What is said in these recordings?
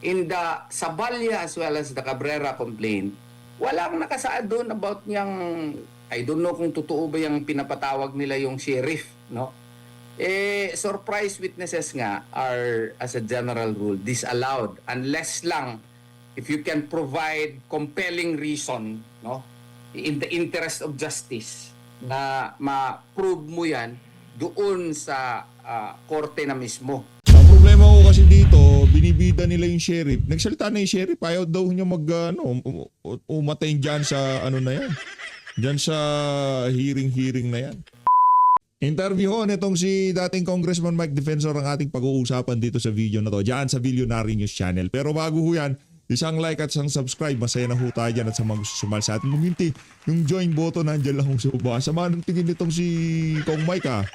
in the Sabalya as well as the Cabrera complaint, walang nakasaad doon about niyang, I don't know kung totoo ba yung pinapatawag nila yung sheriff, no? Surprise witnesses nga are, as a general rule, disallowed unless lang if you can provide compelling reason, no, in the interest of justice, na ma-prove mo yan doon sa korte na mismo. Ang problema ko kasi dito, binibida nila yung sheriff. Nagsalita na yung sheriff, ayaw daw niya umatay dyan sa ano na yan. Dyan sa hearing na yan. Interview ho nitong si dating Congressman Mike Defensor ang ating pag-uusapan dito sa video na to. Diyan sa Billionaire News Channel. Pero bago ho yan, isang like at isang subscribe. Masaya na ho tayo dyan at sa mga gusto sumal sa ating community. Yung join button nandiyan lang kung sa baba. Sama ng tingin nitong si Kong Mike ha.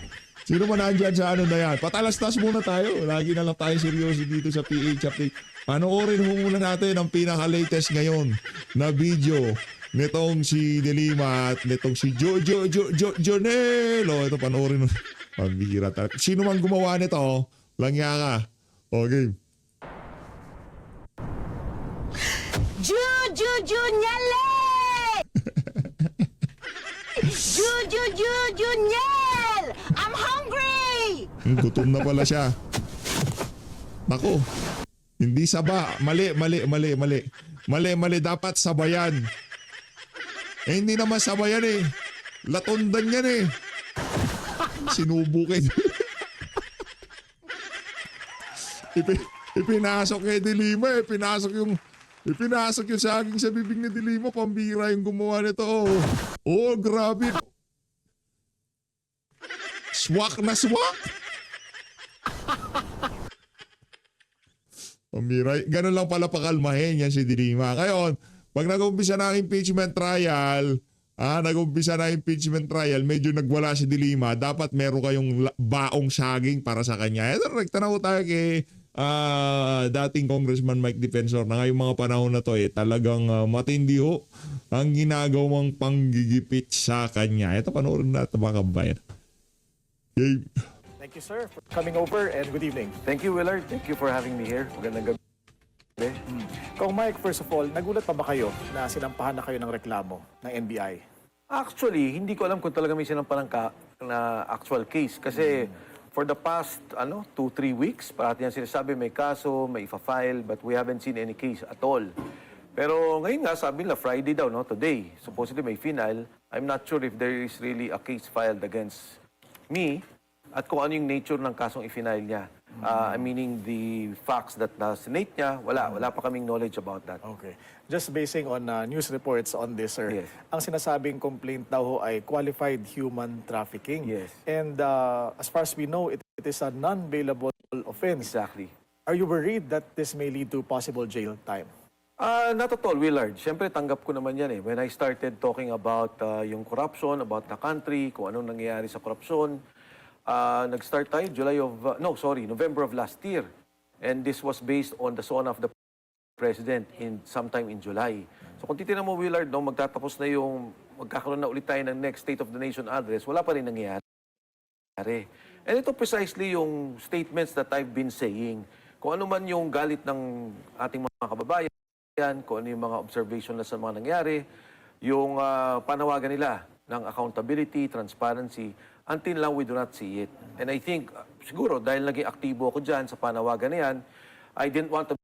Sino man nandiyan sa ano na yan? Patalastas muna tayo. Lagi na lang tayo seryoso dito sa PH Update. Panoorin ho muna natin ang pinaka-latest ngayon na video nitong si Delima at nitong si Jonel. Ito panoorin mo. Pambihira talaga. Sino man gumawa nito, langya ka. Okay. Junyale! Junyel! I'm hungry! Gutom na pala siya. Nako. Hindi saba. Mali. Dapat sabayan. Hindi naman sabayan eh. Latundan yan eh. Sinubukin. Ipinasok kay Delima eh. Ipinasok yung saging sa bibig ni Delima. Pambira yung gumawa nito. Oh, grabe. Swak na swak. Pambira. Ganun lang pala pakalmahin yan si Delima. Ngayon, pag nag-umpisa na ang impeachment trial, medyo nagwala si Delima, dapat meron kayong baong saging para sa kanya. Ito, nagtanaw tayo kay dating Congressman Mike Defensor na ngayong mga panahon na to talagang matindi ho ang ginagawang panggigipit sa kanya. Ito, panoorin natin mga kabayan. Okay. Thank you, sir, for coming over and good evening. Thank you, Willard. Thank you for having me here. Magandang gabi. Kung Mike, first of all, nagulat pa ba kayo na sinampahan na kayo ng reklamo ng NBI? Actually, hindi ko alam kung talaga may sinampahan na actual case. Kasi for the past 2-3 weeks, parati yan sinasabi may kaso, may ifa-file, but we haven't seen any case at all. Pero ngayon nga, sabi nila Friday daw, today, supposedly may final. I'm not sure if there is really a case filed against me at kung ano yung nature ng kasong i-final niya. Meaning the facts that na-senate niya, wala pa kaming knowledge about that. Okay. Just basing on news reports on this, sir, Yes. ang sinasabing complaint daw ho ay qualified human trafficking. Yes. And as far as we know, it is a non-bailable offense. Exactly. Are you worried that this may lead to possible jail time? Not at all, Willard. Siyempre, tanggap ko naman yan eh. When I started talking about yung corruption, about the country, kung anong nangyayari sa korupsyon, nag-start tayo November of last year. And this was based on the SONA of the President sometime in July. So kung titignan mo, Willard, magtatapos na magkakaroon na ulit tayo ng next State of the Nation address, wala pa rin nangyayari. And ito precisely yung statements that I've been saying. Kung ano man yung galit ng ating mga kababayan, kung ano yung mga observation na sa mga nangyari, yung panawagan nila ng accountability, transparency, until now we do not see it. And I think, siguro, dahil naging aktibo ako dyan sa panawagan na yan, I didn't want to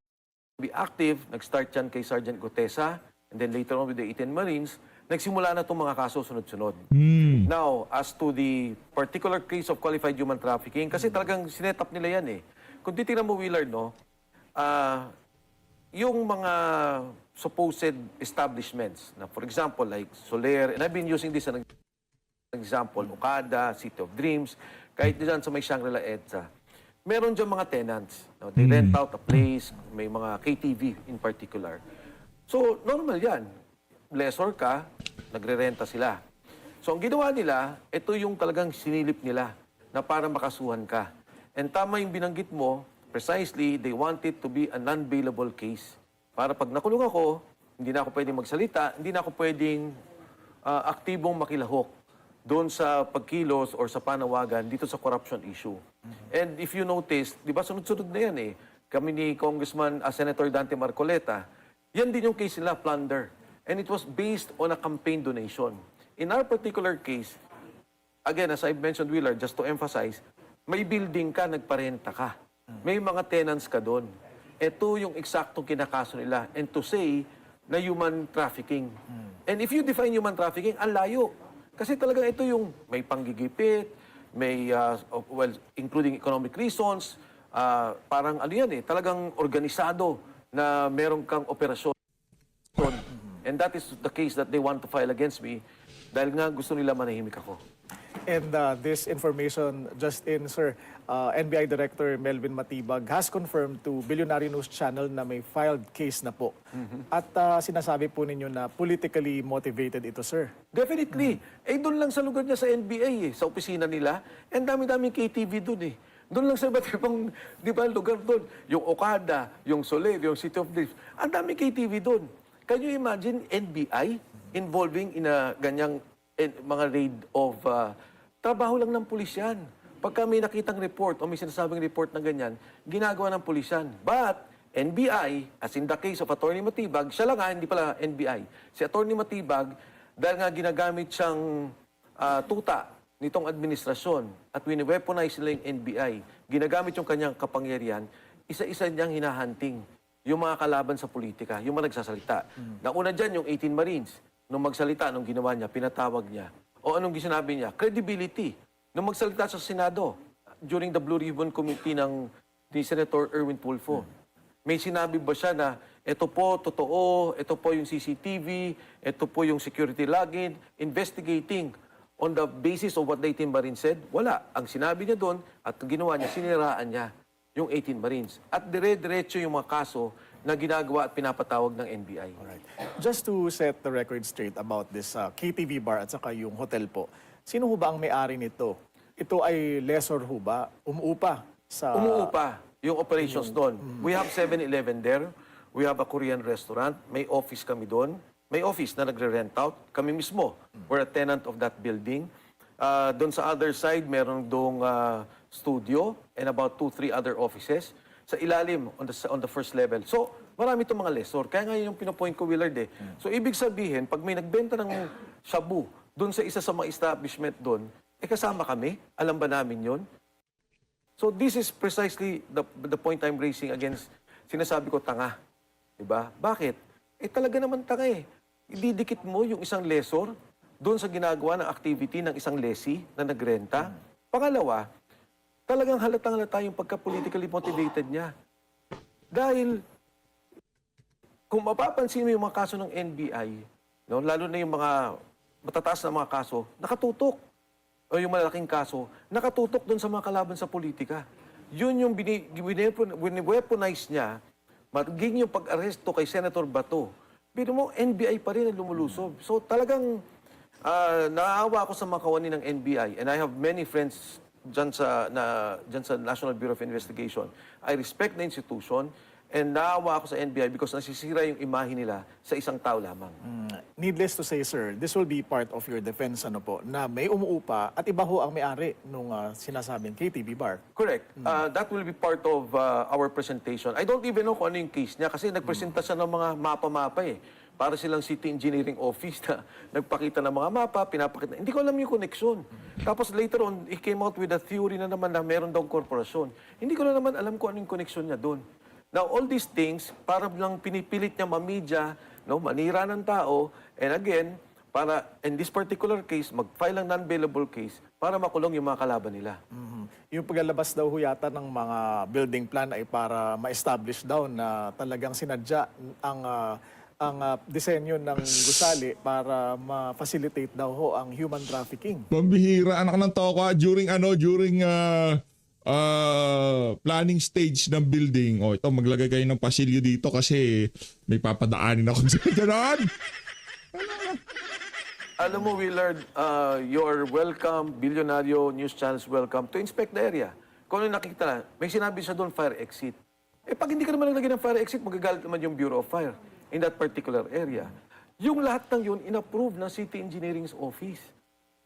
be active. Nag-start yan kay Sergeant Gutesa, and then later on with the 18 Marines, nagsimula na itong mga kaso sunod-sunod. Now, as to the particular case of qualified human trafficking, kasi talagang sinet up nila yan eh. Kung titignan mo, Willard, yung mga supposed establishments, na for example, like Soler, and I've been using this as an example, Okada, City of Dreams, kahit dyan sa may Shangri-La EDSA, meron dyan mga tenants. They rent out a place, may mga KTV in particular. So, normal yan. Lessor ka, nagre-renta sila. So, ang ginawa nila, ito yung talagang sinilip nila na para makasuhan ka. And tama yung binanggit mo, precisely, they want it to be a non-bailable case. Para pag nakulong ako, hindi na ako pwedeng magsalita, hindi na ako pwedeng aktibong makilahok doon sa pagkilos or sa panawagan dito sa corruption issue. And if you notice, di ba sunod-sunod na yan eh. kami ni Congressman Senator Dante Marcoleta, yan din yung case nila, plunder. And it was based on a campaign donation. In our particular case, again, as I mentioned, Willard, just to emphasize, may building ka, nagparenta ka. May mga tenants ka doon. Ito yung eksaktong kinakaso nila. And to say na human trafficking. And if you define human trafficking, ang layo. Kasi talagang ito yung may panggigipit, may, well, including economic reasons, parang ano yan talagang organisado na meron kang operasyon. And that is the case that they want to file against me dahil nga gusto nila manahimik ako. And this information just in, sir, NBI Director Melvin Matibag has confirmed to Billionaire News Channel na may filed case na po. At sinasabi po ninyo na politically motivated ito, sir. Definitely. Doon lang sa lugar niya sa NBA, sa opisina nila. And dami-daming KTV doon Doon lang sa iba't ibang, di ba, lugar doon. Yung Okada, yung Soleil, yung City of Dreams. Ang daming KTV doon. Can you imagine NBI involving in a ganyang mga raid of trabaho lang ng pulis yan. Pagka may nakitang report o may sinasabing report na ganyan, ginagawa ng pulis yan. But NBI, as in the case of Attorney Matibag, siya lang hindi pala NBI. Si Attorney Matibag, dahil nga ginagamit siyang tuta nitong administrasyon at wini-weaponize nila yung NBI, ginagamit yung kanyang kapangyarihan, isa-isa niyang hinahunting yung mga kalaban sa politika, yung mga nagsasalita. Nauna dyan yung 18 Marines. Nung magsalita, nung ginawa niya, pinatawag niya. O anong sinabi niya? Credibility. Nung magsalita sa Senado, during the Blue Ribbon Committee ni Senator Erwin Tulfo, may sinabi ba siya na ito po, totoo, ito po yung CCTV, ito po yung security login, investigating on the basis of what the 18 Marines said? Wala. Ang sinabi niya doon at ginawa niya, siniraan niya yung 18 Marines. At dire-diretso yung mga kaso na ginagawa at pinapatawag ng NBI. Alright. Just to set the record straight about this KTV bar at saka yung hotel po, sino ho ba ang may-ari nito? Ito ay lessor ho ba? Umuupa sa... Umuupa yung operations doon. We have 7-Eleven there. We have a Korean restaurant. May office kami doon. May office na nagre-rent out. Kami mismo, we're a tenant of that building. Doon sa other side, meron doong studio and about 2-3 other offices. Sa ilalim, on the first level. So, marami itong mga lessor. Kaya nga yung pinapoint ko, Willard So, ibig sabihin, pag may nagbenta ng shabu doon sa isa sa mga establishment doon, kasama kami? Alam ba namin yon? So, this is precisely the point I'm raising against sinasabi ko tanga. Diba? Bakit? Talaga naman tanga Ididikit mo yung isang lessor doon sa ginagawa ng activity ng isang lessee na nagrenta. Pangalawa, talagang halatang-halata yung pagka-politically motivated niya. Dahil, kung mapapansin mo yung mga kaso ng NBI, no, lalo na yung mga matataas na mga kaso, nakatutok. O yung malalaking kaso, nakatutok doon sa mga kalaban sa politika. Yun yung weaponize niya, magiging yung pag-aresto kay Senator Bato. Pero mo, NBI pa rin ang lumulusob. So talagang naawa ako sa mga kawani ng NBI and I have many friends dyan sa National Bureau of Investigation. I respect the institution and naawa ako sa NBI because nasisira yung imahe nila sa isang tao lamang. Needless to say, sir, this will be part of your defense na may umuupa at iba ho ang may-ari nung sinasabing KTV bar. Correct. That will be part of our presentation. I don't even know kung ano yung case niya kasi nagpresenta siya ng mga mapa-mapa Para silang city engineering office na nagpakita ng mga mapa, pinapakita. Hindi ko alam yung connection. Tapos later on, he came out with a theory na naman na meron daw korporasyon. Hindi ko na naman alam kung ano yung connection niya doon. Now, all these things, para lang pinipilit niya mamidya, no, manira ng tao, and again, para, in this particular case, mag-file ng non-bailable case para makulong yung mga kalaban nila. Yung paglalabas daw ho yata ng mga building plan ay para ma-establish daw na talagang sinadya ang disenyo ng gusali para ma-facilitate daw ho ang human trafficking. Pambihira, anak ng toka, during planning stage ng building. O ito, maglagay kayo ng pasilyo dito kasi may papadaanin ako sa ganon. Alam mo, Willard, you're welcome, Billionario News Channel's welcome to inspect the area. Kung ano nakikita na, may sinabi siya doon, fire exit. Pag hindi ka naman naglagay ng fire exit, magagalit naman yung Bureau of Fire in that particular area. Yung lahat ng yun, inapprove ng City Engineering's Office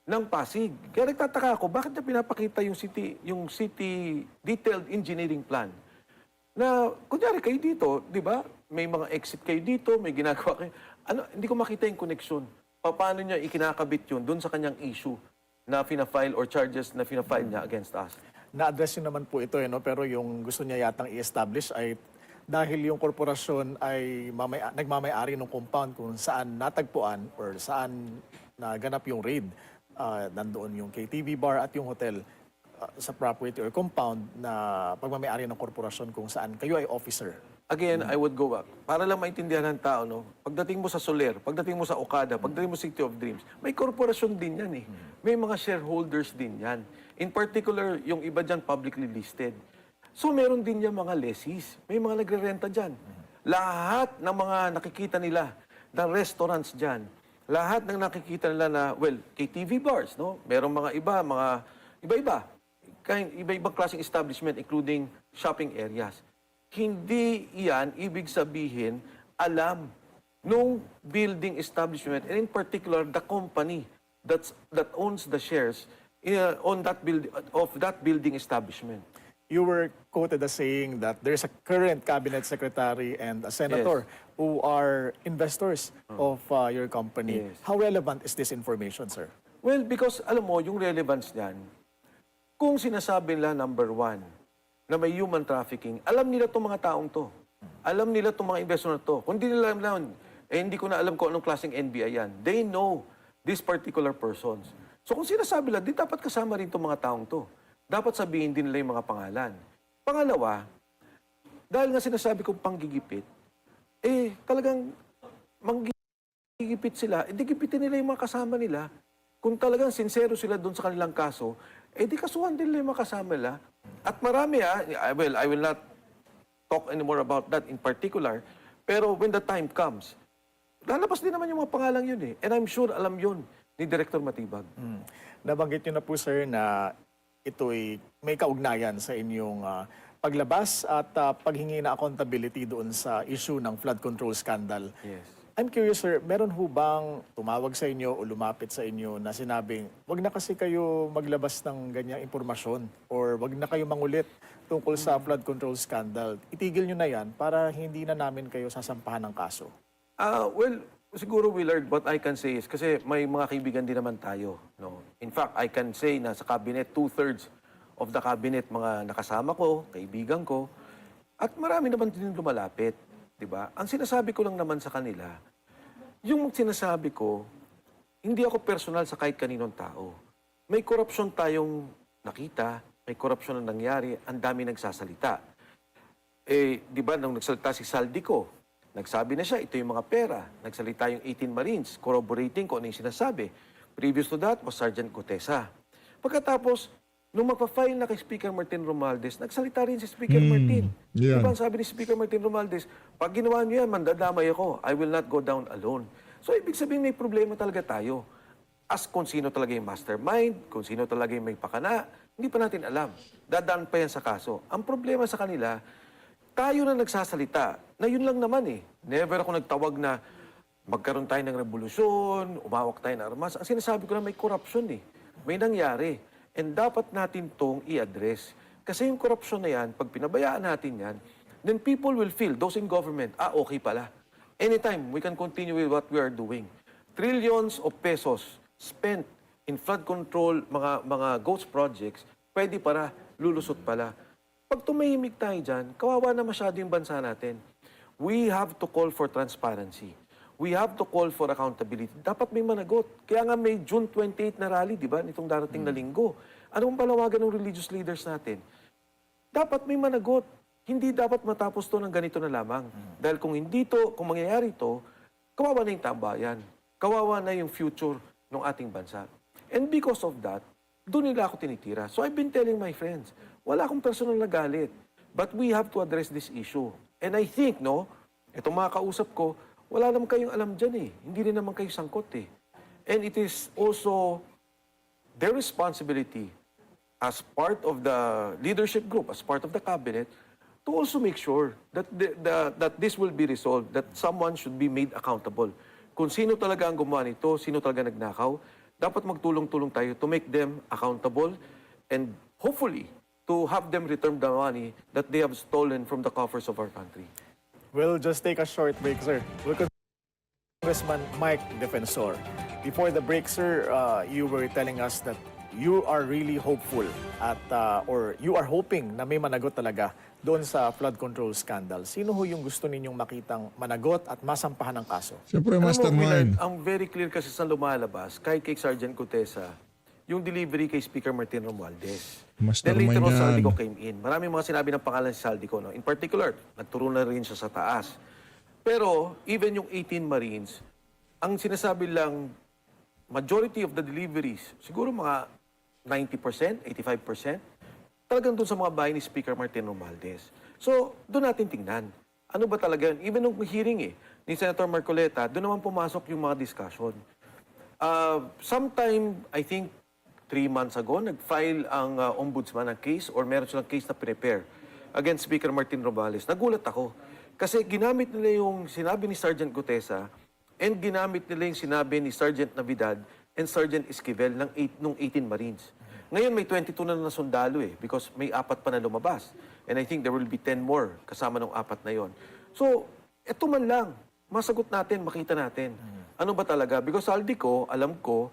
ng Pasig. Kaya nagtataka ako, bakit niya pinapakita yung city Detailed Engineering Plan? Na, kunyari kayo dito, di ba? May mga exit kayo dito, may ginagawa kayo. Ano, hindi ko makita yung connection. Paano niya ikinakabit yun doon sa kanyang issue na fina-file or charges na fina-file niya against us? Na-address yun naman po ito, no? Pero yung gusto niya yatang i-establish ay dahil yung korporasyon ay nagmamay-ari ng compound kung saan natagpuan or saan naganap yung raid. Nandoon yung KTV bar at yung hotel sa property or compound na pagmamay-ari ng korporasyon kung saan kayo ay officer. Again, I would go back. Para lang maintindihan ng tao, no? Pagdating mo sa Soler, pagdating mo sa Okada, pagdating mo sa City of Dreams, may korporasyon din yan eh. May mga shareholders din yan. In particular, yung iba dyan publicly listed. So meron din yan mga lessees. May mga nagre-renta dyan. Lahat ng mga nakikita nila ng restaurants dyan, lahat ng nakikita nila na, well, KTV bars, no? Merong mga iba-iba. Iba-ibang klaseng establishment, including shopping areas. Hindi iyan ibig sabihin alam nung building establishment, and in particular the company that owns the shares on that building establishment. You were quoted as saying that there's a current cabinet secretary and a senator who are investors of your company. Yes. How relevant is this information, sir? Well, because alam mo, yung relevance niyan, kung sinasabi nila number one, na may human trafficking, alam nila itong mga taong to. Alam nila itong mga investor na to. Kung di nila alam, hindi ko na alam kung anong klaseng NBI yan. They know these particular persons. So kung sinasabi nila, di dapat kasama rin itong mga taong to. Dapat sabihin din nila yung mga pangalan. Pangalawa, dahil nga sinasabi kong panggigipit, talagang manggigipit sila, di gipitin nila yung mga kasama nila. Kung talagang sincero sila doon sa kanilang kaso, di kasuhan din nila yung mga kasama nila. At marami I will not talk anymore about that in particular, pero when the time comes, lalabas din naman yung mga pangalang yun eh. And I'm sure alam yun ni Director Matibag. Nabanggit nyo na po, sir, na ito'y may kaugnayan sa inyong paglabas at paghingi na accountability doon sa issue ng flood control scandal. Yes. I'm curious, sir, meron ho bang tumawag sa inyo o lumapit sa inyo na sinabing, wag na kasi kayo maglabas ng ganyang impormasyon or wag na kayo mangulit tungkol sa flood control scandal. Itigil nyo na yan para hindi na namin kayo sasampahan ng kaso. Well, siguro, Willard, what I can say is, kasi may mga kaibigan din naman tayo. No? In fact, I can say na sa cabinet, 2/3 of the cabinet, mga nakasama ko, kaibigan ko, at marami naman din lumalapit. Diba? Ang sinasabi ko lang naman sa kanila, yung sinasabi ko, hindi ako personal sa kahit kaninong tao. May korupsyon tayong nakita, may korupsyon na nangyari, ang dami nagsasalita. Di ba, nung nagsalita si Saldico, nagsabi na siya, ito yung mga pera. Nagsalita yung 18 Marines, corroborating kung ano yung sinasabi. Previous to that was Sergeant Gutesa. Pagkatapos, nung magpa-file na kay Speaker Martin Romualdez, nagsalita rin si Speaker Martin. yeah. Diba ang sabi ni Speaker Martin Romualdez, pag ginawa niyo yan, mandadamay ako. I will not go down alone. So, ibig sabihin may problema talaga tayo. As kung sino talaga yung mastermind, kung sino talaga yung may pakana, hindi pa natin alam. Dadaan pa yan sa kaso. Ang problema sa kanila, tayo na nagsasalita, na yun lang naman eh. Never ako nagtawag na magkaroon tayo ng revolusyon, umawak tayo ng armas. Ang sinasabi ko na may korupsyon eh. May nangyari. And dapat natin tong i-address. Kasi yung korupsyon na yan, pag pinabayaan natin yan, then people will feel, those in government, okay pala. Anytime, we can continue with what we are doing. Trillions of pesos spent in flood control, mga ghost projects, pwede para, lulusot pala. Pag tumahimik tayo dyan, kawawa na masyado yung bansa natin. We have to call for transparency. We have to call for accountability. Dapat may managot. Kaya nga may June 28 na rally, di ba? Nitong darating na linggo. Anong palawagan ng religious leaders natin? Dapat may managot. Hindi dapat matapos to ng ganito na lamang. Dahil kung hindi to, kung mangyayari to, kawawa na yung tambayan. Kawawa na yung future ng ating bansa. And because of that, doon nila ako tinitira. So I've been telling my friends, wala akong personal na galit. But we have to address this issue. And I think, no, itong mga kausap ko, wala naman kayong alam dyan eh. Hindi rin naman kayo sangkot eh. And it is also their responsibility as part of the leadership group, as part of the cabinet, to also make sure that that this will be resolved, that someone should be made accountable. Kung sino talaga ang gumawa nito, sino talaga nagnakaw, dapat magtulong-tulong tayo to make them accountable and hopefully to have them return the money that they have stolen from the coffers of our country. We'll just take a short break, sir. We'll Congressman Mike Defensor. Before the break, sir, you were telling us that you are really hopeful at or you are hoping na may managot talaga doon sa flood control scandal. Sino ho yung gusto ninyong makitang managot at masampahan ng kaso? Siyempre, Alam mo, mastermind. Willard, ang very clear kasi sa lumalabas, kahit kay Sergeant Gutesa, yung delivery kay Speaker Martin Romualdez. Then Mastermind later on, yan. Saldico came in. Maraming mga sinabi ng pangalan si Saldico. No? In particular, nagturo na rin siya sa taas. Pero, even yung 18 Marines, ang sinasabi lang, majority of the deliveries, siguro mga 90%, 85%, talagang doon sa mga bahay ni Speaker Martin Romualdez. So, doon natin tingnan. Ano ba talaga yun? Even nung hearing ni Senator Marcoleta, doon naman pumasok yung mga discussion. Sometime, I think, 3 months ago, nag-file ang ombudsman ng case or meron silang case na prepare against Speaker Martin Romualdez. Nagulat ako. Kasi ginamit nila yung sinabi ni Sergeant Gutesa and ginamit nila yung sinabi ni Sergeant Navidad and Sergeant Esquivel nung 18 Marines. Ngayon may 22 na sundalo because may 4 pa na lumabas. And I think there will be 10 more kasama ng 4 na yon. So, eto man lang, masagot natin, makita natin. Ano ba talaga? Because Saldico, alam ko,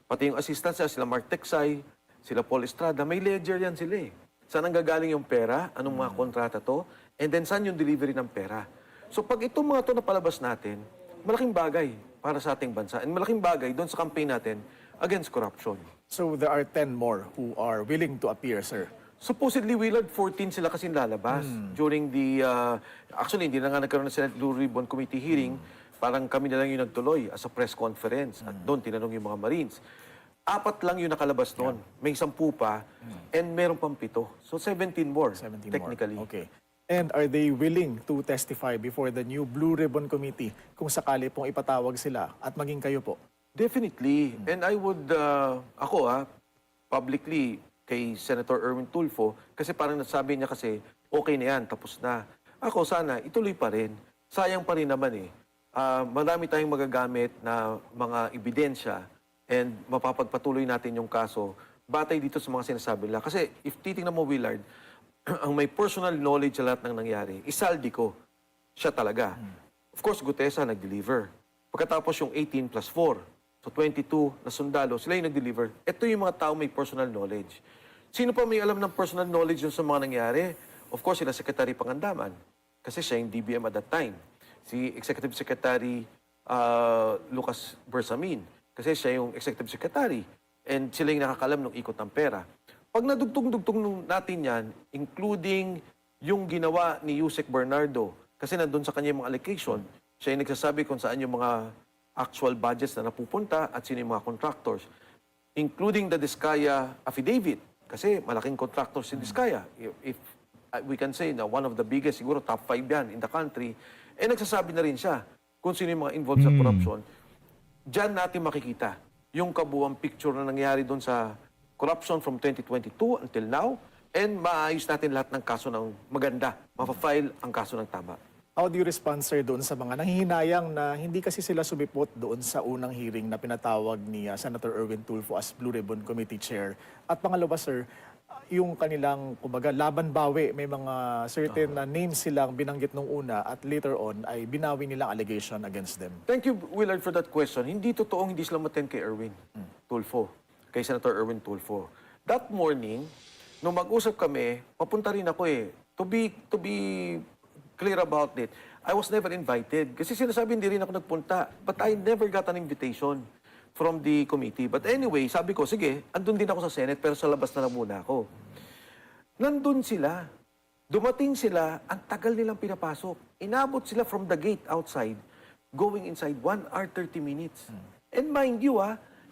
pati yung assistant sila Mark Texay, sila Paul Estrada, may ledger yan sila. Saan ang gagaling yung pera? Anong mga kontrata to? And then saan yung delivery ng pera? So pag itong mga to napalabas natin, malaking bagay para sa ating bansa. And malaking bagay doon sa campaign natin against corruption. So there are 10 more who are willing to appear, sir. Supposedly, Willard, 14 sila kasi lalabas during the... actually, hindi na nga nagkaroon ng Senate Blue Ribbon Committee hearing. Parang kami na lang yung nagtuloy as a press conference. At doon, tinanong yung mga Marines. 4 lang yung nakalabas noon. May 10 pa. And meron pang 7. So, 17 more, 17 technically. more. Okay. And are they willing to testify before the new Blue Ribbon Committee kung sakali pong ipatawag sila at maging kayo po? Definitely. And I would, publicly, kay Senator Erwin Tulfo, kasi parang nasabi niya kasi, okay na yan, tapos na. Ako, sana, ituloy pa rin. Sayang pa rin naman marami tayong magagamit na mga ebidensya and mapapagpatuloy natin yung kaso batay dito sa mga sinasabi nila. Kasi if titingnan mo, Willard, ang may personal knowledge sa lahat ng nangyari, Saldico, siya talaga. Of course, Gutesa nag-deliver. Pagkatapos yung 18 plus 4, so 22 na sundalo, sila yung nag-deliver. Ito yung mga tao may personal knowledge. Sino pa may alam ng personal knowledge dun sa mga nangyari? Of course, sila Secretary Pangandaman. Kasi siya yung DBM at that time. Si Executive Secretary Lucas Bersamin. Kasi siya yung Executive Secretary. And sila yung nakakalam ng ikot ng pera. Pag nadugtong-dugtong natin yan, including yung ginawa ni Yusek Bernardo, kasi nandun sa kanya yung mga allocation, siya yung nagsasabi kung saan yung mga actual budgets na napupunta at sino yung mga contractors. Including the Diskaya affidavit. Kasi malaking contractor si Diskaya. If we can say na one of the biggest, siguro top 5 yan in the country. Eh nagsasabi na rin siya kung sino yung mga involved sa corruption. Diyan natin makikita yung kabuuang picture na nangyari doon sa corruption from 2022 until now. And maayos natin lahat ng kaso ng maganda. Mapafile ang kaso ng tama. How do you respond, sir, doon sa mga nanghihinayang na hindi kasi sila sumipot doon sa unang hearing na pinatawag ni Senator Erwin Tulfo as Blue Ribbon Committee Chair? At pangalawa, sir, yung kanilang, kumbaga, laban bawi, may mga certain names silang binanggit nung una at later on ay binawi nilang allegation against them. Thank you, Willard, for that question. Hindi totoong hindi sila maten kay Erwin Tulfo, kay Senator Erwin Tulfo. That morning, nung mag-usap kami, papunta rin ako To be clear about it, I was never invited. Kasi sinasabi hindi rin ako nagpunta. But I never got an invitation from the committee. But anyway, sabi ko, sige, andun din ako sa Senate, pero sa labas na lang muna ako. Nandun sila. Dumating sila, ang tagal nilang pinapasok. Inabot sila from the gate outside, going inside 1 hour 30 minutes. And mind you,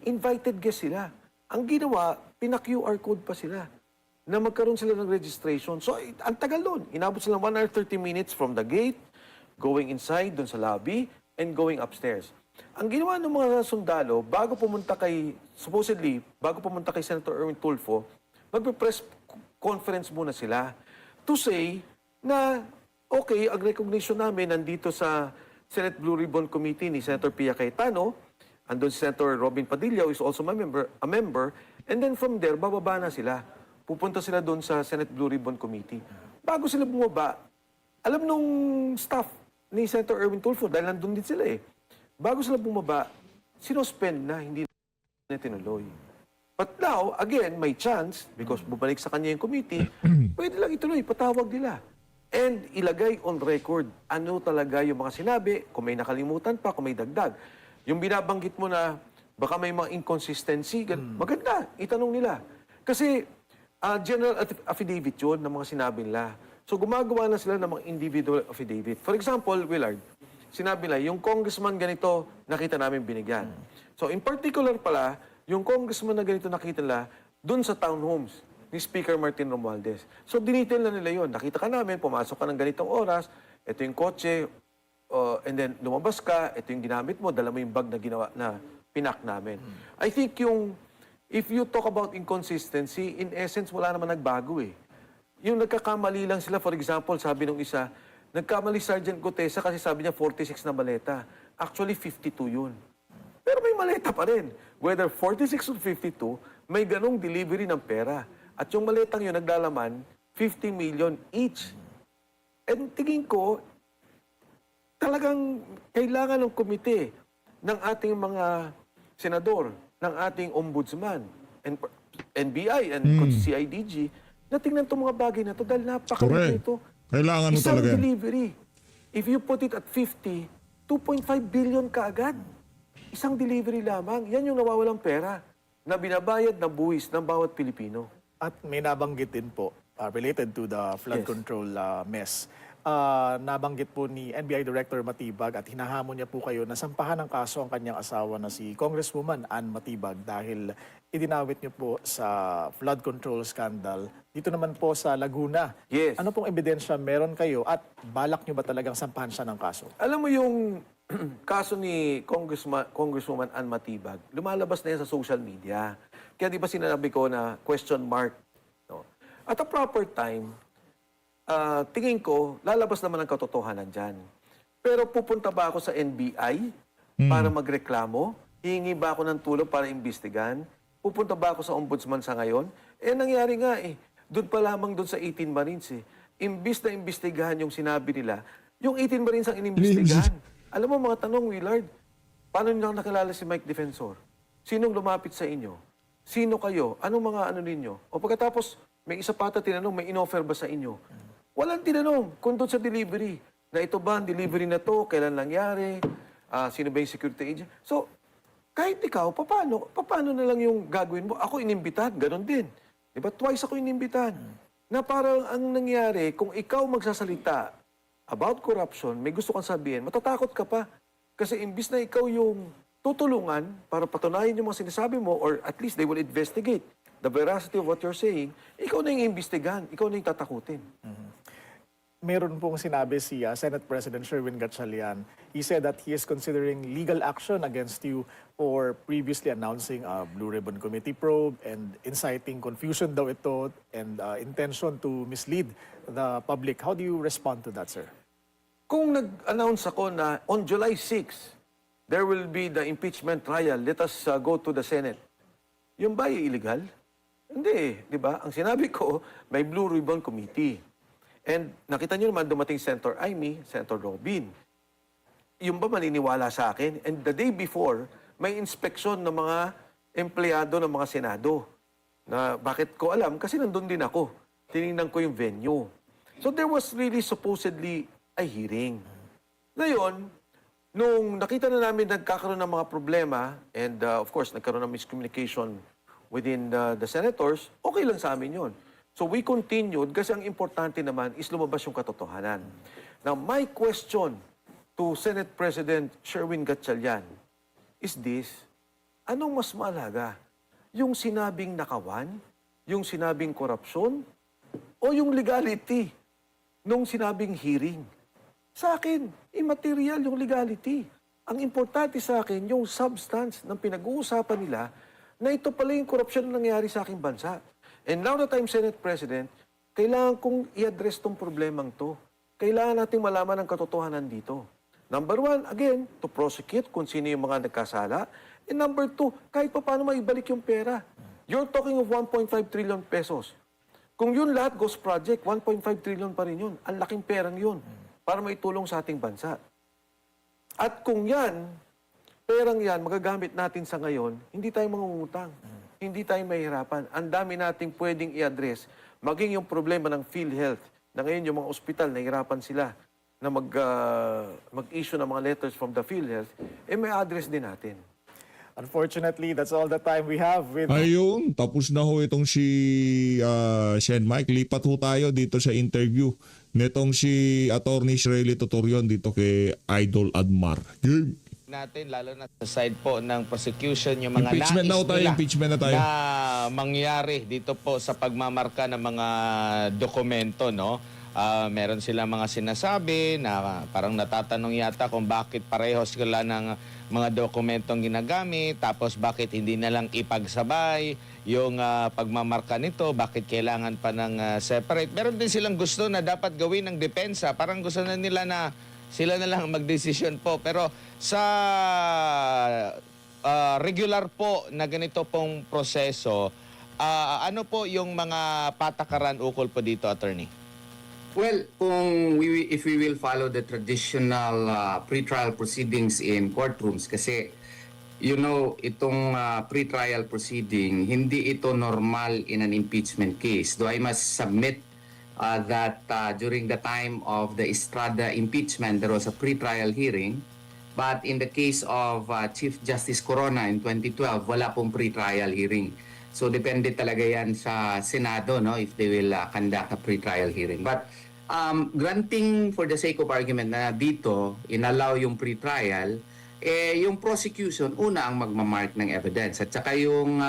invited guests sila. Ang ginawa, pina-QR code pa sila na magkaroon sila ng registration. So, ang tagal doon. Inabot sila 1 hour 30 minutes from the gate, going inside, doon sa lobby, and going upstairs. Ang ginawa ng mga sundalo, supposedly, bago pumunta kay Senator Erwin Tulfo, magpe-press conference muna sila to say na, okay, ang recognition namin nandito sa Senate Blue Ribbon Committee ni Senator Pia Cayetano, andun si Senator Robin Padilla, who is also a member, and then from there, bababa na sila. pupunta sila doon sa Senate Blue Ribbon Committee. Bago sila bumaba, alam nung staff ni Senator Erwin Tulfo, dahil nandun din sila eh, bago sila bumaba, sinospend na, hindi na tinuloy. But now, again, may chance, because bumalik sa kanya yung committee, pwede lang ituloy, patawag nila. And ilagay on record ano talaga yung mga sinabi, kung may nakalimutan pa, kung may dagdag. Yung binabanggit mo na baka may mga inconsistency, maganda, itanong nila. Kasi general affidavit yun ng mga sinabi nila. So gumagawa na sila ng mga individual affidavit. For example, Willard, sinabi nila, yung congressman ganito, nakita namin binigyan. So in particular pala, yung congressman na ganito nakita nila, dun sa townhomes ni Speaker Martin Romualdez. So dinetail na nila yun. Nakita ka namin, pumasok ka ng ganitong oras, ito yung kotse, and then lumabas ka, ito yung ginamit mo, dala mo yung bag na ginawa na pinak namin. I think yung, if you talk about inconsistency, in essence, wala naman nagbago eh. Yung nagkakamali lang sila, for example, sabi nung isa, nagkamali Sergeant Gutesa kasi sabi niya 46 na maleta. Actually, 52 yun. Pero may maleta pa rin. Whether 46 or 52, may ganong delivery ng pera. At yung maletang yun naglalaman, 50 million each. And tingin ko, talagang kailangan ng komite ng ating mga senador, ng ating ombudsman, and NBI and CIDG, na tingnan itong mga bagay na ito dahil napakalaki Correct. ito. Kailangan mo Isang talaga yan. delivery. If you put it at 50, 2.5 billion kaagad. Isang delivery lamang. Yan yung nawawalang pera na binabayad na buwis ng bawat Pilipino. At may nabanggit din po, related to the flood Yes. control mess. Nabanggit po ni NBI Director Matibag at hinahamon niya po kayo na sampahan ng kaso ang kanyang asawa na si Congresswoman Ann Matibag dahil idinawit niyo po sa flood control scandal. Dito naman po sa Laguna. Yes. Ano pong ebidensya meron kayo at balak niyo ba talagang sampahan siya ng kaso? Alam mo yung kaso ni Congresswoman Ann Matibag, lumalabas na yan sa social media. Kaya di ba sinabi ko na question mark? No? At a proper time, tingin ko, lalabas naman ang katotohanan dyan. Pero pupunta ba ako sa NBI para magreklamo? Hihingi ba ako ng tulong para imbestigan? Pupunta ba ako sa ombudsman sa ngayon? Nangyari nga eh. Doon pa lamang doon sa 18 Marines eh. Imbis na imbestigahan yung sinabi nila, yung 18 Marines ang inimbestigahan. Alam mo mga tanong, Willard, paano niyo nakilala si Mike Defensor? Sinong lumapit sa inyo? Sino kayo? Anong mga ano ninyo? O pagkatapos, may isa pa ata tinanong, may inoffer ba sa inyo? Walang tinanong kung doon sa delivery. Na ito ba ang delivery na to? Kailan nangyari? Sino ba yung security agent? So, kahit ikaw, paano na lang yung gagawin mo? Ako inimbitahan, ganun din. Diba? Twice ako inimbitahan. Na parang ang nangyari, kung ikaw magsasalita about corruption, may gusto kang sabihin, matatakot ka pa. Kasi imbis na ikaw yung tutulungan para patunayan yung mga sinasabi mo or at least they will investigate the veracity of what you're saying, ikaw na yung imbestigahan, ikaw na yung tatakutin. Meron pong sinabi si Senate President Sherwin Gatchalian. He said that he is considering legal action against you for previously announcing a Blue Ribbon Committee probe and inciting confusion daw ito and intention to mislead the public. How do you respond to that, sir? Kung nag-announce ako na on July 6, there will be the impeachment trial, let us go to the Senate. Yung ba illegal? Hindi, di ba? Ang sinabi ko, may Blue Ribbon Committee. And nakita niyo naman dumating Senator Amy, Senator Robin. Yung ba maniniwala sa akin? And the day before, may inspeksyon ng mga empleyado ng mga Senado. Na bakit ko alam? Kasi nandun din ako. Tinignan ko yung venue. So there was really supposedly a hearing. Ngayon, nung nakita na namin nagkakaroon ng mga problema, and of course, nagkaroon ng miscommunication within the senators, okay lang sa amin yun. So we continued kasi ang importante naman is lumabas yung katotohanan. Now, my question to Senate President Sherwin Gatchalian is this: anong mas mahalaga? Yung sinabing nakawan? Yung sinabing korupsyon? O yung legality nung sinabing hearing? Sa akin, immaterial yung legality. Ang importante sa akin, yung substance ng pinag-uusapan nila na ito pala yung korupsyon na nangyari sa aking bansa. And now that I'm Senate President, kailangan kong i-address tong problemang to. Kailangan nating malaman ang katotohanan dito. Number one, again, to prosecute kung sino yung mga nagkasala. And number two, kahit pa paano maibalik yung pera. You're talking of 1.5 trillion pesos. Kung yun lahat ghost project, 1.5 trillion pa rin yun. Ang laking perang yun para maitulong sa ating bansa. At kung yan, perang yan, magagamit natin sa ngayon, hindi tayo mangungutang. Hindi tayo mahirapan. Ang dami nating pwedeng i-address. Maging yung problema ng PhilHealth, na ngayon yung mga ospital, nahihirapan sila na mag-issue ng mga letters from the PhilHealth, may address din natin. Unfortunately, that's all the time we have with Ayun, tapos na ho itong si Sen Mike. Lipat ho tayo dito sa interview nitong si Attorney Shirley Tutorion dito kay Idol Admar. Game. Natin lalo na sa side po ng prosecution yung mga Impeachment nais na tayo, nila impeachment na tayo. na mangyari dito po sa pagmamarka ng mga dokumento, no? Meron silang mga sinasabi na parang natatanong yata kung bakit pareho sila ng mga dokumentong ginagamit, tapos bakit hindi na lang ipagsabay yung pagmamarka nito, bakit kailangan pa ng separate. Meron din silang gusto na dapat gawin ng depensa, parang gusto na nila na sila na lang magdesisyon po. Pero sa regular po na ganito pong proseso, ano po yung mga patakaran ukol po dito, Attorney? Well, if we will follow the traditional pre-trial proceedings in courtrooms, kasi itong pre-trial proceeding, hindi ito normal in an impeachment case. Though I must submit that during the time of the Estrada impeachment, there was a pre-trial hearing. But in the case of Chief Justice Corona in 2012, wala pong pre-trial hearing. So depende talaga yan sa Senado, no, if they will conduct a pre-trial hearing. But granting for the sake of argument na dito, inallow yung pre-trial, yung prosecution, una ang magmamark ng evidence. At saka yung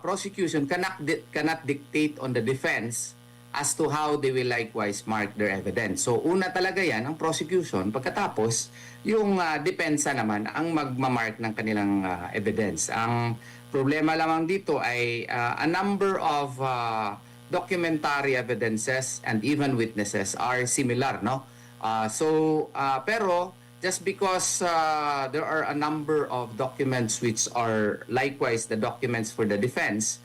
prosecution cannot dictate on the defense as to how they will likewise mark their evidence. So una talaga yan ang prosecution, pagkatapos yung depensa naman ang magmamark ng kanilang evidence. Ang problema lamang dito ay a number of documentary evidences and even witnesses are similar, no? Pero just because there are a number of documents which are likewise the documents for the defense,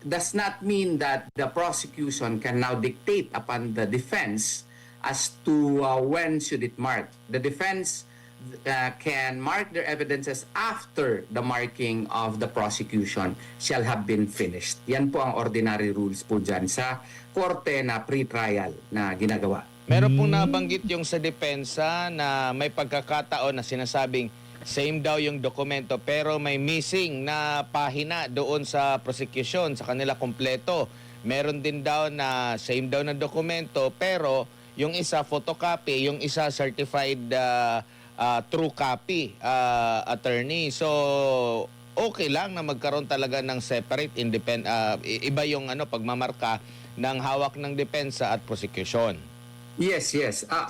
does not mean that the prosecution can now dictate upon the defense as to when should it mark. The defense can mark their evidences after the marking of the prosecution shall have been finished. Yan po ang ordinary rules po dyan sa korte na pre-trial na ginagawa. Meron pong nabanggit yung sa depensa na may pagkakataon na sinasabing same daw yung dokumento pero may missing na pahina doon sa prosecution, sa kanila kompleto. Meron din daw na same daw na dokumento pero yung isa photocopy, yung isa certified true copy, attorney. So okay lang na magkaroon talaga ng separate iba yung pagmamarka ng hawak ng depensa at prosecution. Yes.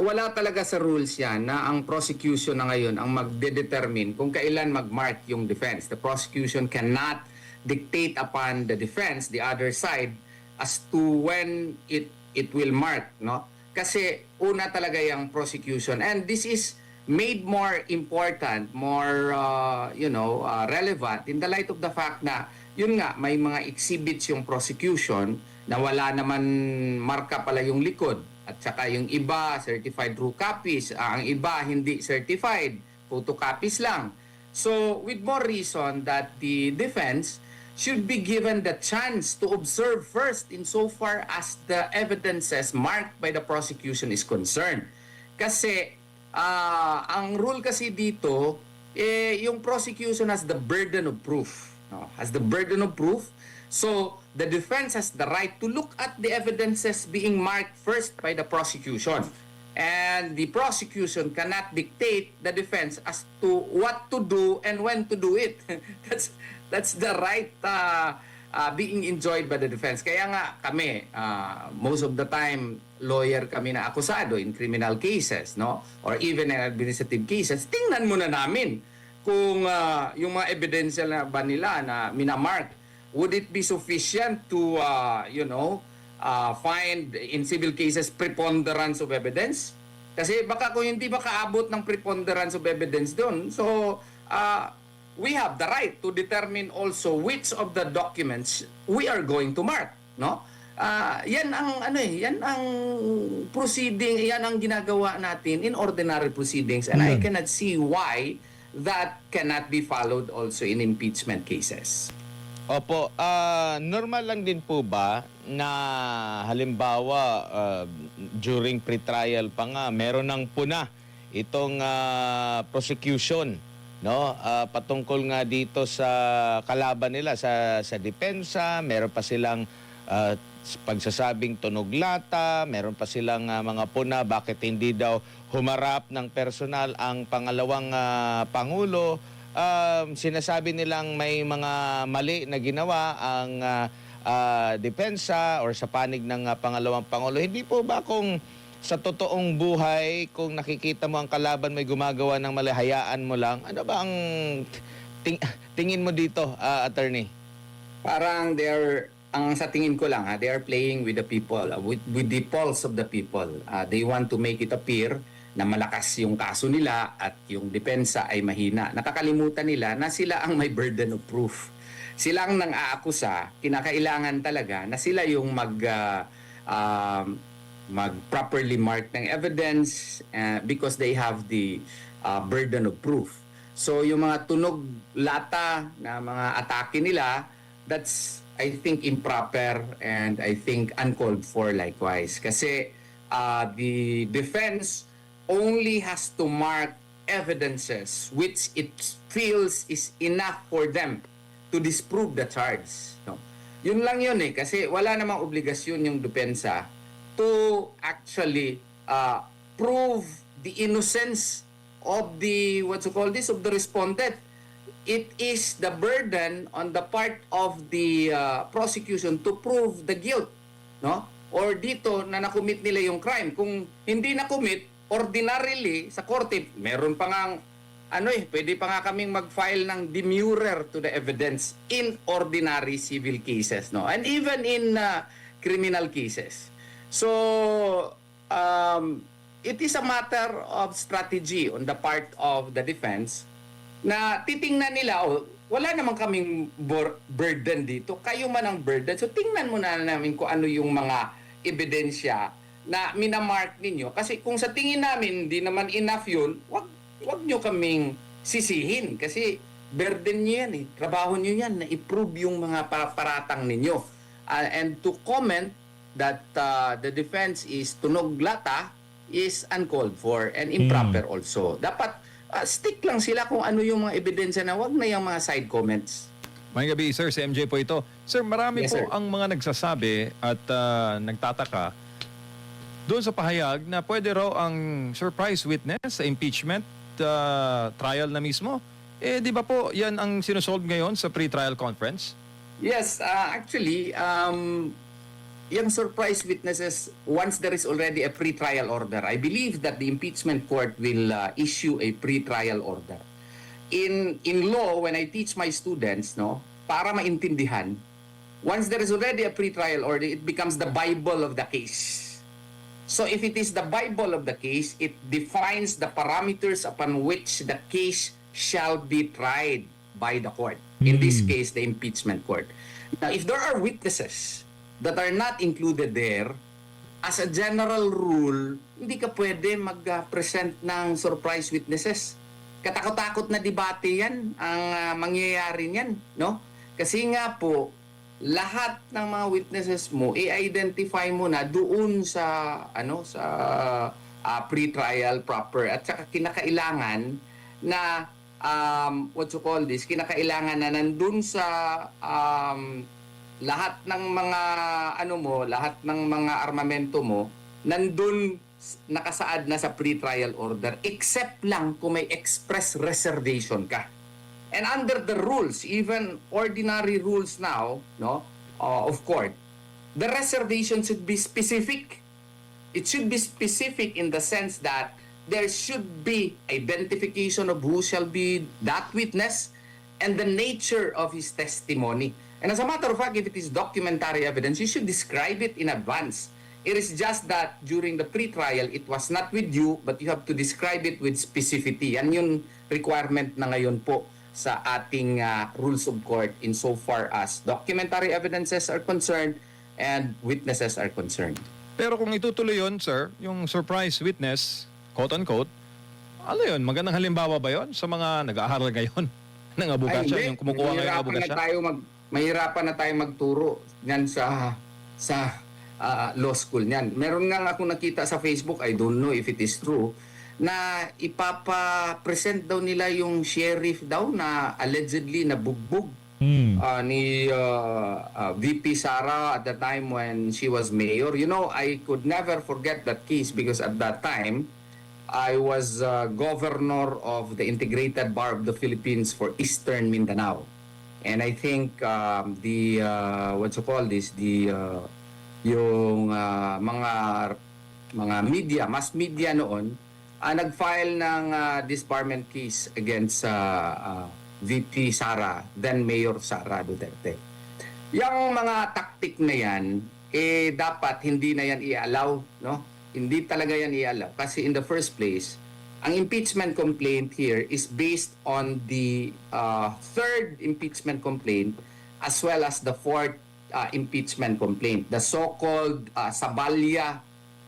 Wala talaga sa rules yan na ang prosecution na ngayon ang magdedetermine kung kailan mag-mark yung defense. The prosecution cannot dictate upon the defense, the other side, as to when it will mark, no? Kasi una talaga yung prosecution. And this is made more important, more relevant in the light of the fact na yun nga, may mga exhibits yung prosecution na wala naman marka pala yung likod. At saka yung iba, certified true copies. Ang iba, hindi certified. Photocopies lang. So, with more reason that the defense should be given the chance to observe first insofar as the evidences marked by the prosecution is concerned. Kasi, ang rule kasi dito, yung prosecution has the burden of proof. No? Has the burden of proof. So, the defense has the right to look at the evidences being marked first by the prosecution. And the prosecution cannot dictate the defense as to what to do and when to do it. That's the right being enjoyed by the defense. Kaya nga kami, most of the time, lawyer kami na akusado in criminal cases, no? Or even in administrative cases, tingnan muna namin kung yung mga ebidensya na ba nila na minamark, would it be sufficient to, find in civil cases preponderance of evidence? Kasi baka kung hindi makaabot ng preponderance of evidence doon, so we have the right to determine also which of the documents we are going to mark. no? Yan ang yan ang proceeding, yan ang ginagawa natin in ordinary proceedings, and I cannot see why that cannot be followed also in impeachment cases. Opo, normal lang din po ba na halimbawa during pretrial pa nga meron ng puna itong prosecution, no? Patungkol nga dito sa kalaban nila sa depensa, meron pa silang pagsasabing tunog lata, meron pa silang mga puna bakit hindi daw humarap ng personal ang pangalawang pangulo. Sinasabi nilang may mga mali na ginawa ang depensa or sa panig ng pangalawang pangulo. Hindi po ba kung sa totoong buhay, kung nakikita mo ang kalaban may gumagawa ng mali, hayaan mo lang? Ano ba ang tingin mo dito, attorney? Parang sa tingin ko lang, they are playing with the people, with the pulse of the people. They want to make it appear na malakas yung kaso nila at yung depensa ay mahina. Nakakalimutan nila na sila ang may burden of proof. Sila ang nang-aakusa, kinakailangan talaga na sila yung mag-properly mark ng evidence because they have the burden of proof. So yung mga tunog lata na mga atake nila, that's I think improper and I think uncalled for likewise. Kasi the defense only has to mark evidences which it feels is enough for them to disprove the charge. No? Yun lang yun kasi wala namang obligasyon yung depensa to actually prove the innocence of the, of the respondent. It is the burden on the part of the prosecution to prove the guilt, no? Or dito na nakumit nila yung crime. Kung hindi nakumit, ordinarily sa korte, meron pa ngang pwede pa nga kaming mag-file ng demurrer to the evidence in ordinary civil cases, no? And even in criminal cases. So it is a matter of strategy on the part of the defense na titingnan nila, wala naman kaming burden dito, kayo man ang burden. So tingnan muna namin kung ano yung mga ebidensya na minamark ninyo. Kasi kung sa tingin namin hindi naman enough yun, wag nyo kaming sisihin. Kasi burden nyo yan trabaho nyo yan na i-prove yung mga paratang ninyo. And to comment that the defense is tunog lata is uncalled for and improper also. Dapat stick lang sila kung ano yung mga ebidensya na wag na yung mga side comments. May gabi, sir. Si MJ po ito. Sir, marami Yes, po sir. ang mga nagsasabi at nagtataka doon sa pahayag na pwede raw ang surprise witness sa impeachment trial na mismo. Di ba po yan ang sinusolve ngayon sa pre-trial conference? Yes, actually, yung surprise witnesses, once there is already a pre-trial order, I believe that the impeachment court will issue a pre-trial order. In law, when I teach my students, no, para maintindihan, once there is already a pre-trial order, it becomes the Bible of the case. So if it is the Bible of the case, it defines the parameters upon which the case shall be tried by the court. In this case, the impeachment court. Now, if there are witnesses that are not included there, as a general rule, hindi ka pwede mag-present ng surprise witnesses. Katakot-takot na debate yan ang mangyayari niyan, no? Kasi nga po, lahat ng mga witnesses mo, i-identify mo na doon sa pre-trial proper at saka kinakailangan na kinakailangan na nandun sa lahat ng mga lahat ng mga armamento mo nandun nakasaad na sa pre-trial order except lang kung may express reservation ka. And under the rules, even ordinary rules now, no, of court, the reservation should be specific. It should be specific in the sense that there should be identification of who shall be that witness and the nature of his testimony. And as a matter of fact, if it is documentary evidence, you should describe it in advance. It is just that during the pre-trial, it was not with you, but you have to describe it with specificity. Yan yung requirement na ngayon po sa ating rules of court insofar as documentary evidences are concerned. and witnesses are concerned. Pero kung itutuloy yun, sir, yung surprise witness, quote-unquote, ano yun? Magandang halimbawa ba yun sa mga nag-aaral ngayon ng abogacya, hindi. yung kumukuha ngayon ng abogacya? Mahirapan na tayo magturo niyan sa law school niyan. Meron nga ako nakita sa Facebook, I don't know if it is true, na ipapa-present daw nila yung sheriff daw na allegedly nabugbog ni VP Sara at the time when she was mayor. You know, I could never forget that case because at that time, I was governor of the Integrated Bar of the Philippines for Eastern Mindanao. And I think yung mga media, mass media noon, nag-file ng disbarment case against VP Sara, then Mayor Sara Duterte. Yung mga tactic na yan, dapat hindi na yan i-allow, no? Hindi talaga yan i-allow. Kasi in the first place, ang impeachment complaint here is based on the third impeachment complaint as well as the fourth impeachment complaint. The so-called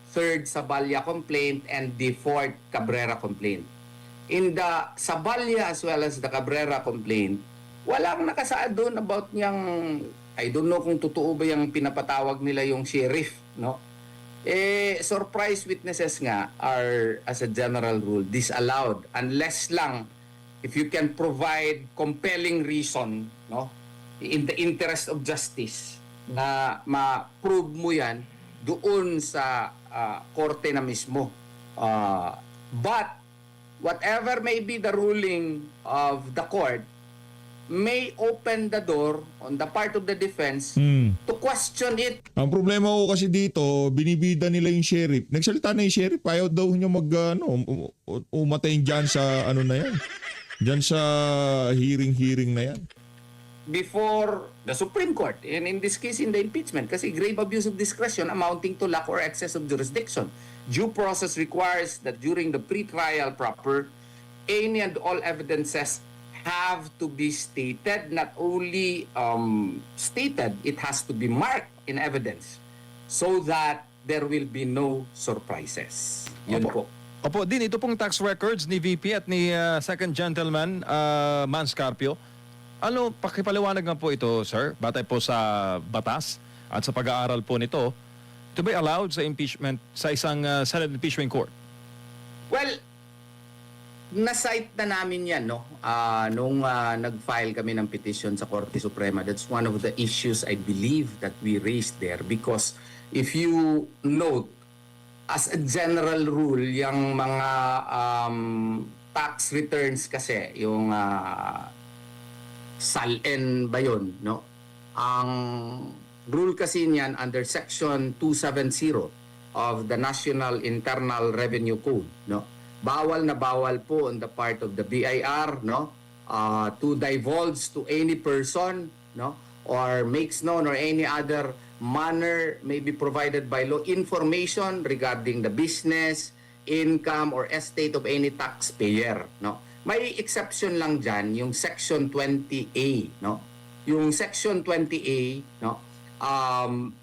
third Sabalya complaint and the fourth Cabrera complaint. In the Sabalya as well as the Cabrera complaint, walang nakasaad doon about niyang, I don't know kung totoo ba yung pinapatawag nila yung sheriff, no? Surprise witnesses nga are, as a general rule, disallowed unless lang if you can provide compelling reason, no, in the interest of justice, na ma-prove mo yan doon sa korte na mismo. But whatever may be the ruling of the court may open the door on the part of the defense to question it. Ang problema ko kasi dito, binibida nila yung sheriff. Nagsalita na yung sheriff, ayaw daw niya umatay dyan sa ano na yan. Dyan sa hearing na yan. Before the Supreme Court, and in this case, in the impeachment, kasi grave abuse of discretion amounting to lack or excess of jurisdiction. Due process requires that during the pre-trial proper, any and all evidences have to be stated, not only stated, it has to be marked in evidence so that there will be no surprises. Yun po. Opo, din ito pong tax records ni VP at ni second gentleman, Manscarpio. Ano, pakipaliwanag nga po ito, sir, batay po sa batas at sa pag-aaral po nito, to be allowed sa impeachment, sa isang Senate impeachment court? Well, na-cite na namin yan, no? Nung nag-file kami ng petition sa Korte Suprema. That's one of the issues I believe that we raised there because if you note, as a general rule, yung mga tax returns kasi, yung SALN ba yun, no? Ang rule kasi niyan under Section 270 of the National Internal Revenue Code, no? Bawal na bawal po on the part of the BIR, no, to divulge to any person, no, or makes known or any other manner may be provided by law information regarding the business, income, or estate of any taxpayer, no. May exception lang dyan, yung Section 20A, no. Yung Section 20A, no,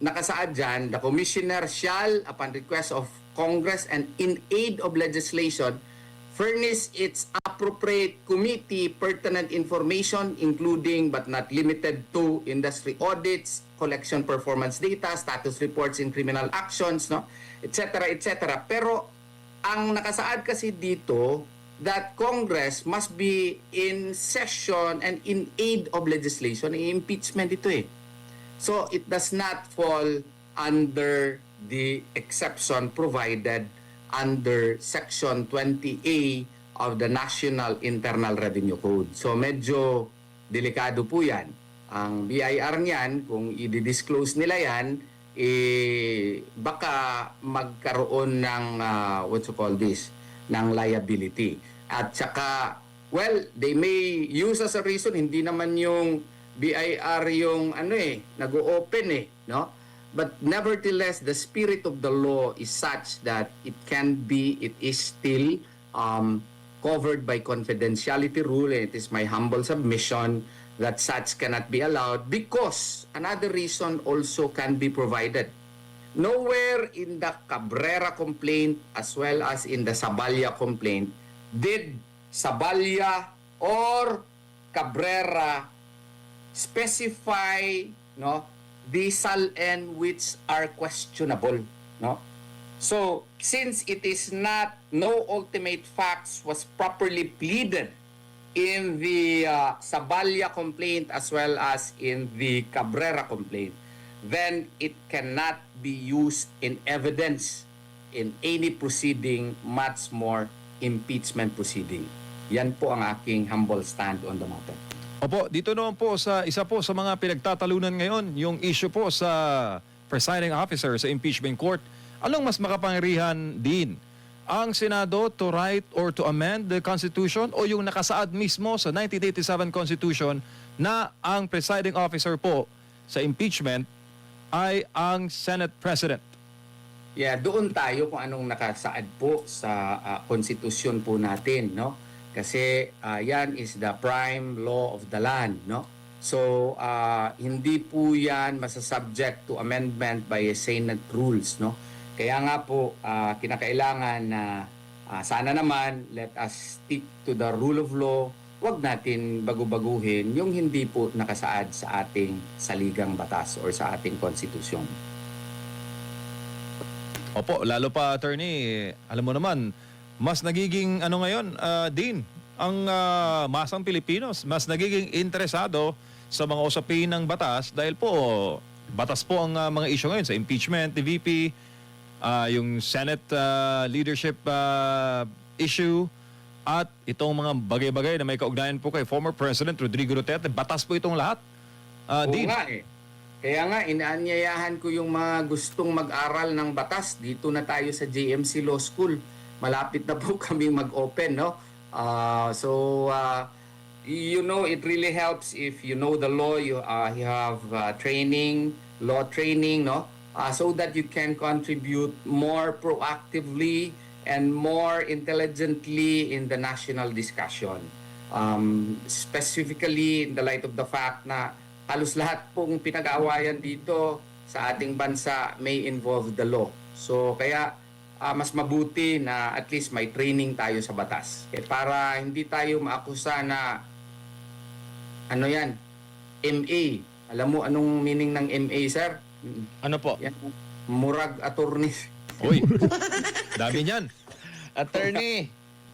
nakasaad dyan, the commissioner shall, upon request of Congress and in aid of legislation, furnish its appropriate committee pertinent information including but not limited to industry audits, collection performance data, status reports in criminal actions, no, etc., etc. Pero ang nakasaad kasi dito that Congress must be in session and in aid of legislation. Impeachment ito eh. So it does not fall under the exception provided under Section 20A of the National Internal Revenue Code. So medyo delikado po yan. Ang BIR niyan, kung i-disclose nila yan, baka magkaroon ng, ng liability. At saka, well, they may use as a reason, hindi naman yung BIR yung nag-o-open no? But nevertheless, the spirit of the law is such that it is still covered by confidentiality rule, and it is my humble submission that such cannot be allowed because another reason also can be provided. Nowhere in the Cabrera complaint as well as in the Saballa complaint did Saballa or Cabrera specify the SALN which are questionable. So, since it is not, no ultimate facts was properly pleaded in the Saballa complaint as well as in the Cabrera complaint, then it cannot be used in evidence in any proceeding, much more impeachment proceeding. Yan po ang aking humble stand on the matter. Opo, dito naman po sa isa po sa mga pinagtatalunan ngayon, yung issue po sa presiding officer sa impeachment court. Anong mas makapangyarihan din? Ang Senado to write or to amend the Constitution o yung nakasaad mismo sa 1987 Constitution na ang presiding officer po sa impeachment ay ang Senate President? Yeah, doon tayo kung anong nakasaad po sa konstitusyon po natin, no? Kasi yan is the prime law of the land, no? So, hindi po yan masasubject to amendment by Senate rules, no? Kaya nga po, kinakailangan na sana naman let us stick to the rule of law. Huwag natin bagu-baguhin yung hindi po nakasaad sa ating saligang batas or sa ating konstitusyon. Opo, lalo pa attorney, alam mo naman, mas nagiging ngayon, Dean, ang masang Pilipinos, mas nagiging interesado sa mga usapin ng batas dahil po, batas po ang mga issue ngayon sa impeachment, the VP, yung Senate leadership issue, at itong mga bagay-bagay na may kaugnayan po kay former President Rodrigo Duterte. Batas po itong lahat. Oo Dean. nga eh. Kaya nga, inaanyayahan ko yung mga gustong mag-aral ng batas. Dito na tayo sa JMC Law School. Malapit na po kami mag-open, no? It really helps if you know the law, you have training, law training, no? So that you can contribute more proactively and more intelligently in the national discussion. Specifically in the light of the fact na halos lahat pong pinag-aawayan dito sa ating bansa may involve the law. So kaya mas mabuti na at least may training tayo sa batas. Para hindi tayo maakusa na MA. Alam mo anong meaning ng MA, sir? Ano po? Yan, murag attorney. Uy, dami niyan. Attorney,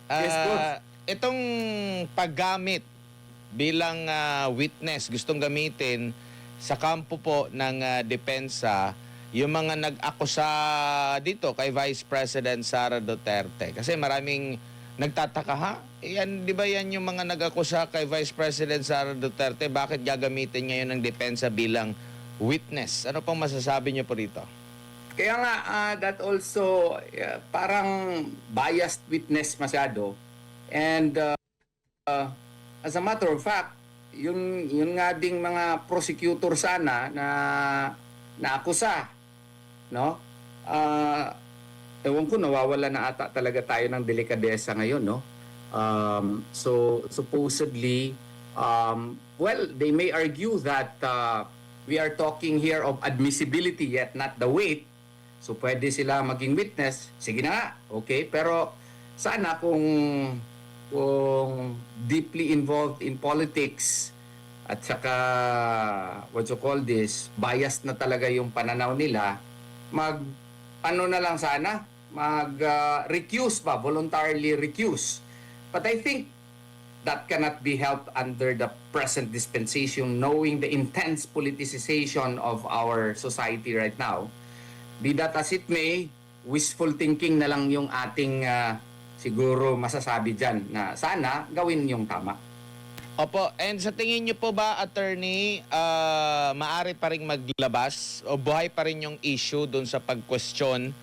Yes, boss. itong paggamit bilang witness, gustong gamitin sa kampo po ng depensa, yung mga nag-akusa dito kay Vice President Sara Duterte. Kasi maraming nagtataka, ha? Yan, di ba yan yung mga nag-akusa kay Vice President Sara Duterte? Bakit gagamitin ngayon ng depensa bilang witness? Ano pong masasabi niyo po rito? Kaya nga, that also parang biased witness masyado. And as a matter of fact, yun nga ding mga prosecutor sana na naakusa, no? Ewan ko, nawawala na ata talaga tayo ng delikadesa ngayon, no? So supposedly, they may argue that we are talking here of admissibility yet not the weight. So pwede sila maging witness. Sige na nga, okay. Pero sana kung deeply involved in politics at saka biased na talaga yung pananaw nila, recuse ba, voluntarily recuse. But I think that cannot be helped under the present dispensation, knowing the intense politicization of our society right now. Be that as it may, wishful thinking na lang yung ating siguro masasabi dyan na sana gawin yung tama. Opo, and sa tingin niyo po ba, attorney, maaari pa rin maglabas o buhay pa rin yung issue doon sa pag-question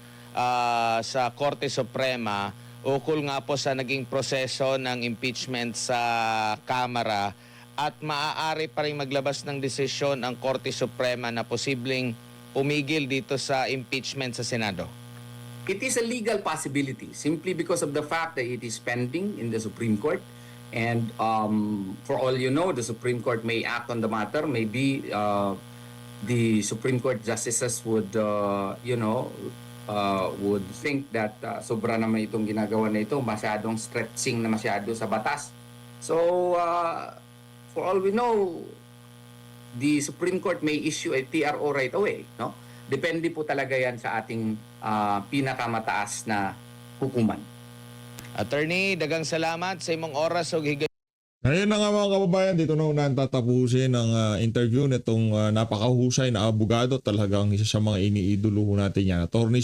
sa Korte Suprema ukol nga po sa naging proseso ng impeachment sa Kamara at maaari pa rin maglabas ng desisyon ang Korte Suprema na posibleng pumigil dito sa impeachment sa Senado? It is a legal possibility simply because of the fact that it is pending in the Supreme Court. And for all you know, the Supreme Court may act on the matter. Maybe the Supreme Court justices would, would think that sobra naman itong ginagawa na ito, masyadong stretching na masyado sa batas. So, for all we know, the Supreme Court may issue a TRO right away, no? Depende po talaga yan sa ating pinakamataas na hukuman. Attorney, dagang salamat sa imong oras ug higay. Ngayon na nga mga kababayan, dito na unahan tatapusin ang interview nitong napakahusay na abogado. Talagang isa sa mga iniidolo natin yan. Attorney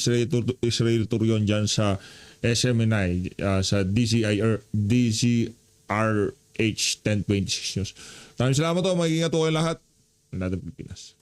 Israel Turion dyan sa SMNI, sa DZRH 1026 News. Maraming salamat po, mag-ingat po kayo lahat. Another Pilipinas.